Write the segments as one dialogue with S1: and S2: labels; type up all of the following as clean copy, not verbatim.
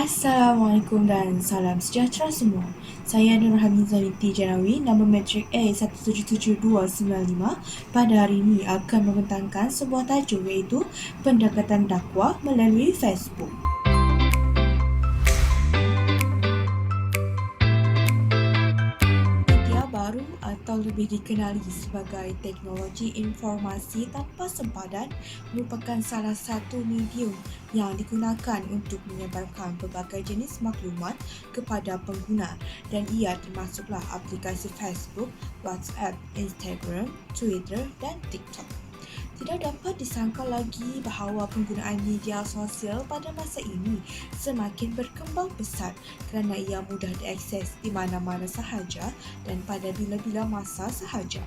S1: Assalamualaikum dan salam sejahtera semua. Saya Nur Hamizah binti Janawi, nombor matrik A177295. Pada hari ini akan membentangkan sebuah tajuk iaitu pendekatan dakwah melalui Facebook. Media baru atau lebih dikenali sebagai teknologi informasi tanpa sempadan merupakan salah satu medium yang digunakan untuk menyebarkan pelbagai jenis maklumat kepada pengguna, dan ia termasuklah aplikasi Facebook, WhatsApp, Instagram, Twitter dan TikTok. Tidak dapat disangka lagi bahawa penggunaan media sosial pada masa ini semakin berkembang pesat kerana ia mudah diakses di mana-mana sahaja dan pada bila-bila masa sahaja.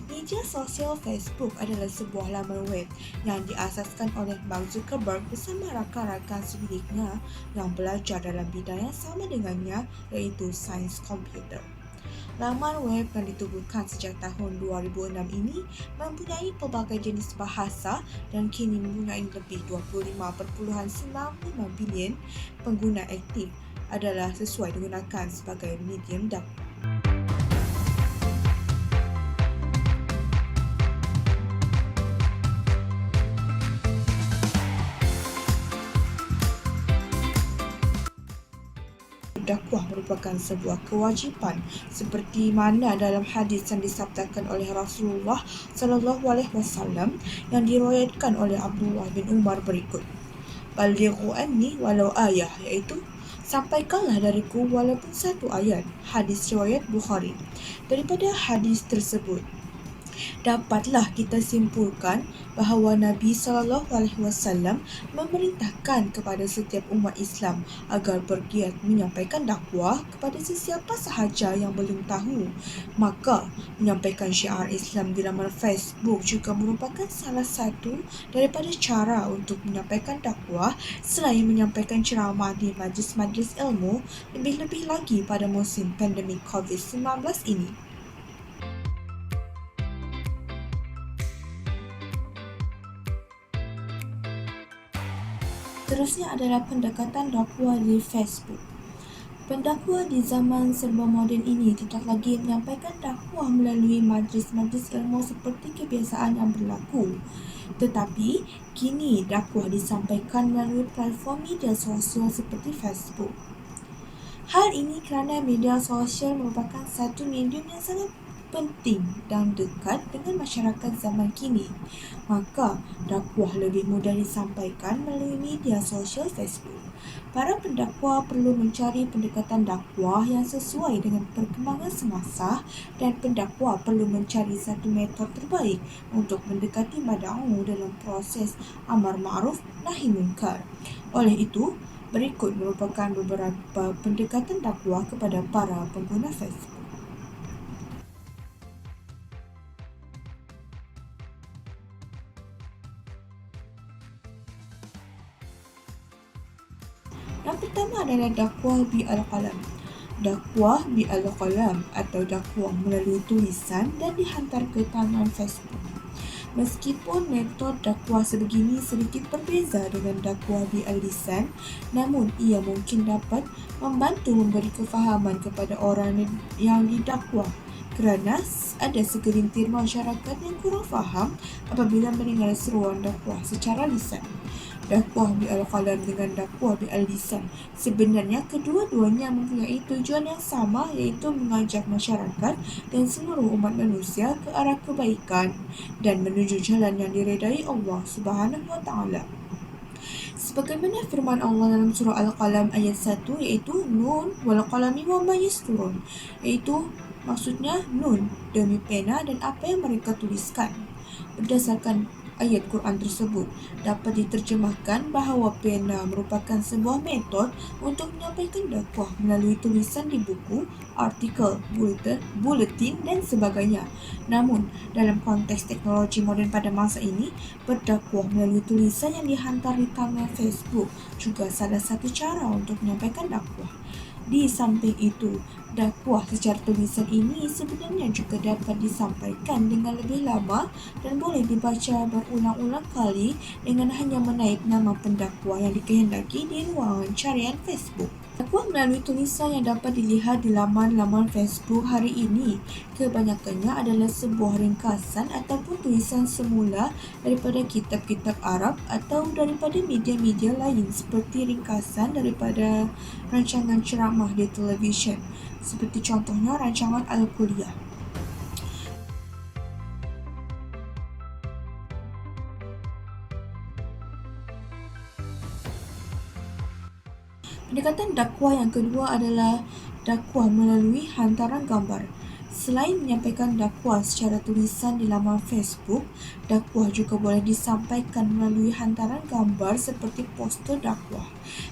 S1: Media sosial Facebook adalah sebuah laman web yang diasaskan oleh Mark Zuckerberg bersama rakan-rakan semiliknya yang belajar dalam bidang yang sama dengannya, iaitu sains komputer. Laman web yang ditubuhkan sejak tahun 2006 ini mempunyai pelbagai jenis bahasa dan kini mempunyai lebih 25.95 bilion pengguna aktif adalah sesuai digunakan sebagai medium dakwah. Dakwah merupakan sebuah kewajipan seperti mana dalam hadis yang disabdakan oleh Rasulullah SAW yang diriwayatkan oleh Abdullah bin Umar berikut. Balighu anni walau ayah, iaitu sampaikanlah dariku walaupun satu ayat. Hadis riwayat Bukhari. Daripada hadis tersebut dapatlah kita simpulkan bahawa Nabi SAW memerintahkan kepada setiap umat Islam agar bergiat menyampaikan dakwah kepada sesiapa sahaja yang belum tahu. Maka, menyampaikan syiar Islam di laman Facebook juga merupakan salah satu daripada cara untuk menyampaikan dakwah selain menyampaikan ceramah di majlis-majlis ilmu, lebih-lebih lagi pada musim pandemik COVID-19 ini. Seterusnya adalah pendekatan dakwah di Facebook. Pendakwah di zaman serba moden ini tidak lagi menyampaikan dakwah melalui majlis-majlis ilmu seperti kebiasaan yang berlaku. Tetapi, kini dakwah disampaikan melalui platform media sosial seperti Facebook. Hal ini kerana media sosial merupakan satu medium yang sangat penting dan dekat dengan masyarakat zaman kini. Maka, dakwah lebih mudah disampaikan melalui media sosial Facebook. Para pendakwah perlu mencari pendekatan dakwah yang sesuai dengan perkembangan semasa, dan pendakwah perlu mencari satu metod terbaik untuk mendekati mad'u dalam proses amar ma'ruf nahi munkar. Oleh itu, berikut merupakan beberapa pendekatan dakwah kepada para pengguna Facebook. Yang pertama adalah dakwah bil-qalam. Dakwah bil-qalam atau dakwah melalui tulisan dan dihantar ke tangan Facebook. Meskipun metod dakwah sebegini sedikit berbeza dengan dakwah bil-lisan, namun ia mungkin dapat membantu memberi kefahaman kepada orang yang didakwah, kerana ada segelintir masyarakat yang kurang faham apabila mendengar seruan dakwah secara lisan. Dakwah bil-qalam dengan dakwah bil-lisan, sebenarnya kedua-duanya mempunyai tujuan yang sama, iaitu mengajak masyarakat dan seluruh umat manusia ke arah kebaikan dan menuju jalan yang diredai Allah Subhanahu wa taala. Sebagaimana firman Allah dalam surah Al-Qalam ayat 1, iaitu Nun wal qalami wa ma yasturun, iaitu maksudnya Nun demi pena dan apa yang mereka tuliskan. Berdasarkan ayat Quran tersebut, dapat diterjemahkan bahawa pena merupakan sebuah metod untuk menyampaikan dakwah melalui tulisan di buku, artikel, buletin dan sebagainya. Namun, dalam konteks teknologi moden pada masa ini, berdakwah melalui tulisan yang dihantar di tangan Facebook juga salah satu cara untuk menyampaikan dakwah. Di samping itu, Dakwah secara tulisan ini sebenarnya juga dapat disampaikan dengan lebih lama dan boleh dibaca berulang-ulang kali dengan hanya menaip nama pendakwa yang dikehendaki di ruangan carian Facebook. Dakwah melalui tulisan yang dapat dilihat di laman-laman Facebook hari ini kebanyakannya adalah sebuah ringkasan ataupun tulisan semula daripada kitab-kitab Arab atau daripada media-media lain seperti ringkasan daripada rancangan ceramah di televisyen, seperti contohnya rancangan Al-Kuliah. Pendekatan dakwah yang kedua adalah dakwah melalui hantaran gambar. Selain menyampaikan dakwah secara tulisan di laman Facebook, dakwah juga boleh disampaikan melalui hantaran gambar seperti poster dakwah.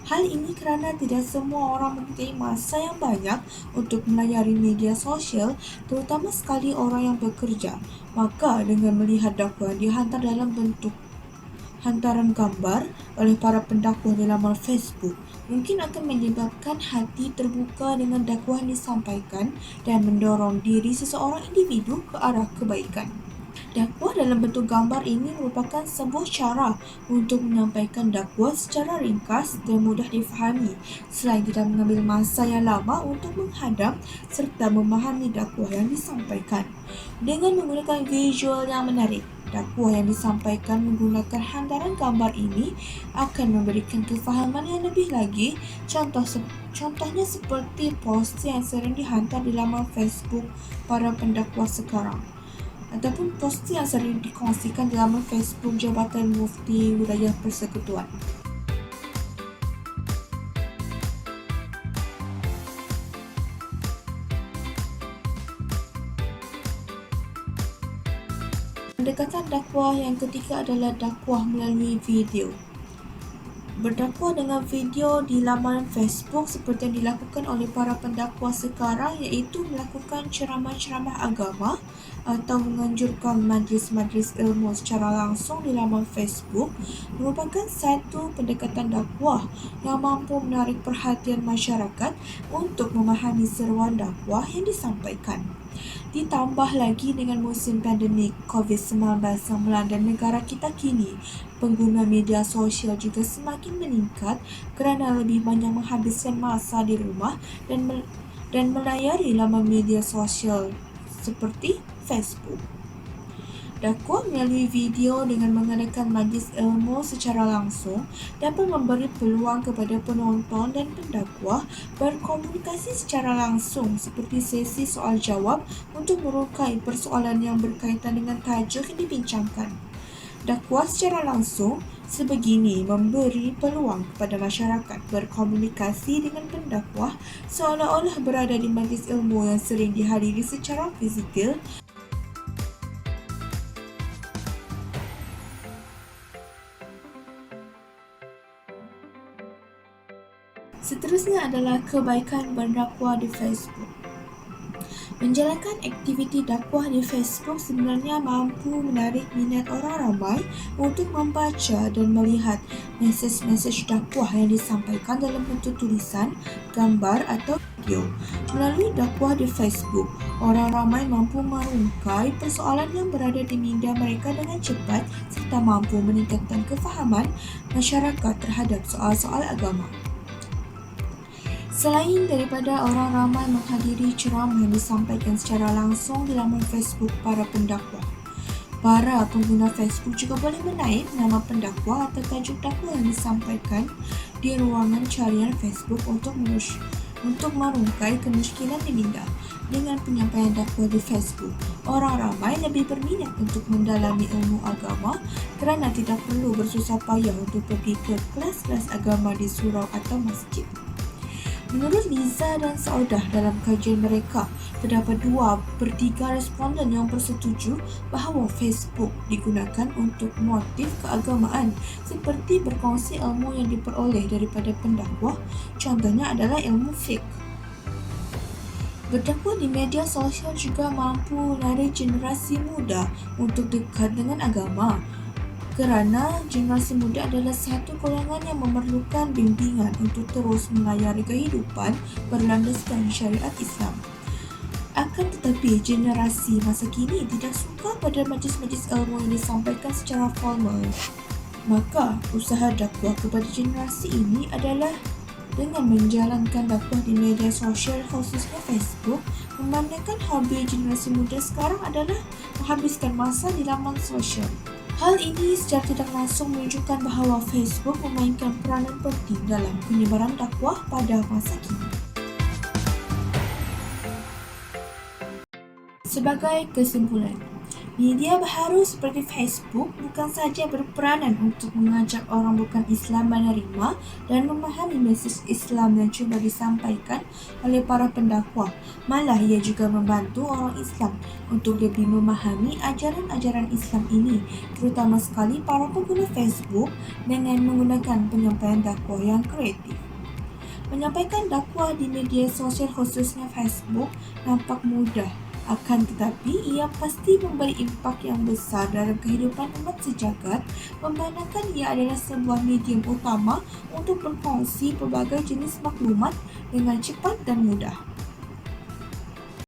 S1: Hal ini kerana tidak semua orang mempunyai masa yang banyak untuk melayari media sosial, terutama sekali orang yang bekerja. Maka dengan melihat dakwah dihantar dalam bentuk hantaran gambar oleh para pendakwah di laman Facebook, mungkin akan menyebabkan hati terbuka dengan dakwah yang disampaikan dan mendorong diri seseorang individu ke arah kebaikan. Dakwah dalam bentuk gambar ini merupakan sebuah cara untuk menyampaikan dakwah secara ringkas dan mudah difahami, selain tidak mengambil masa yang lama untuk menghadam serta memahami dakwah yang disampaikan. Dengan menggunakan visual yang menarik, dakwah yang disampaikan menggunakan hantaran gambar ini akan memberikan kefahaman yang lebih lagi. Contohnya seperti poster yang sering dihantar di laman Facebook para pendakwa sekarang, ataupun poster yang sering dikongsikan di laman Facebook Jabatan Mufti Wilayah Persekutuan. Pendekatan dakwah yang ketiga adalah dakwah melalui video. Berdakwah dengan video di laman Facebook seperti yang dilakukan oleh para pendakwa sekarang, iaitu melakukan ceramah-ceramah agama atau menganjurkan majlis-majlis ilmu secara langsung di laman Facebook, merupakan satu pendekatan dakwah yang mampu menarik perhatian masyarakat untuk memahami seruan dakwah yang disampaikan. Ditambah lagi dengan musim pandemik COVID-19 yang melanda negara kita kini, pengguna media sosial juga semakin meningkat kerana lebih banyak menghabiskan masa di rumah dan melayari laman media sosial seperti Facebook. Dakwah melalui video dengan mengadakan majlis ilmu secara langsung dapat memberi peluang kepada penonton dan pendakwa berkomunikasi secara langsung seperti sesi soal jawab untuk merungkai persoalan yang berkaitan dengan tajuk yang dibincangkan. Dakwah secara langsung sebegini memberi peluang kepada masyarakat berkomunikasi dengan pendakwa seolah-olah berada di majlis ilmu yang sering dihadiri secara fizikal. Seterusnya adalah kebaikan berdakwah di Facebook. Menjalankan aktiviti dakwah di Facebook sebenarnya mampu menarik minat orang ramai untuk membaca dan melihat mesej-mesej dakwah yang disampaikan dalam bentuk tulisan, gambar atau video. Melalui dakwah di Facebook, orang ramai mampu merungkai persoalan yang berada di minda mereka dengan cepat serta mampu meningkatkan kefahaman masyarakat terhadap soal-soal agama. Selain daripada orang ramai menghadiri ceramah yang disampaikan secara langsung di laman Facebook para pendakwa, para pengguna Facebook juga boleh menaip nama pendakwa atau tajuk dakwah yang disampaikan di ruangan carian Facebook untuk merungkai kemiskinan di minda. Dengan penyampaian dakwah di Facebook, orang ramai lebih berminat untuk mendalami ilmu agama kerana tidak perlu bersusah payah untuk pergi ke kelas-kelas agama di surau atau masjid. Menurut Liza dan Saudah dalam kajian mereka, terdapat 2/3 responden yang bersetuju bahawa Facebook digunakan untuk motif keagamaan seperti berkongsi ilmu yang diperoleh daripada pendakwa, contohnya adalah ilmu fiqh. Berdakwah di media sosial juga mampu menarik generasi muda untuk dekat dengan agama, kerana generasi muda adalah satu golongan yang memerlukan bimbingan untuk terus melayari kehidupan berlandaskan syariat Islam. Akan tetapi, generasi masa kini tidak suka pada majlis-majlis ilmu yang disampaikan secara formal. Maka, usaha dakwah kepada generasi ini adalah dengan menjalankan dakwah di media sosial khususnya Facebook, memandangkan hobi generasi muda sekarang adalah menghabiskan masa di laman sosial. Hal ini secara tidak langsung menunjukkan bahawa Facebook memainkan peranan penting dalam penyebaran dakwah pada masa kini. Sebagai kesimpulan, media baharu seperti Facebook bukan sahaja berperanan untuk mengajak orang bukan Islam menerima dan memahami mesej Islam yang cuba disampaikan oleh para pendakwah, malah ia juga membantu orang Islam untuk lebih memahami ajaran-ajaran Islam ini, terutama sekali para pengguna Facebook dengan menggunakan penyampaian dakwah yang kreatif. Menyampaikan dakwah di media sosial khususnya Facebook nampak mudah, akan tetapi ia pasti memberi impak yang besar dalam kehidupan umat sejagat, memandangkan ia adalah sebuah medium utama untuk berkongsi pelbagai jenis maklumat dengan cepat dan mudah.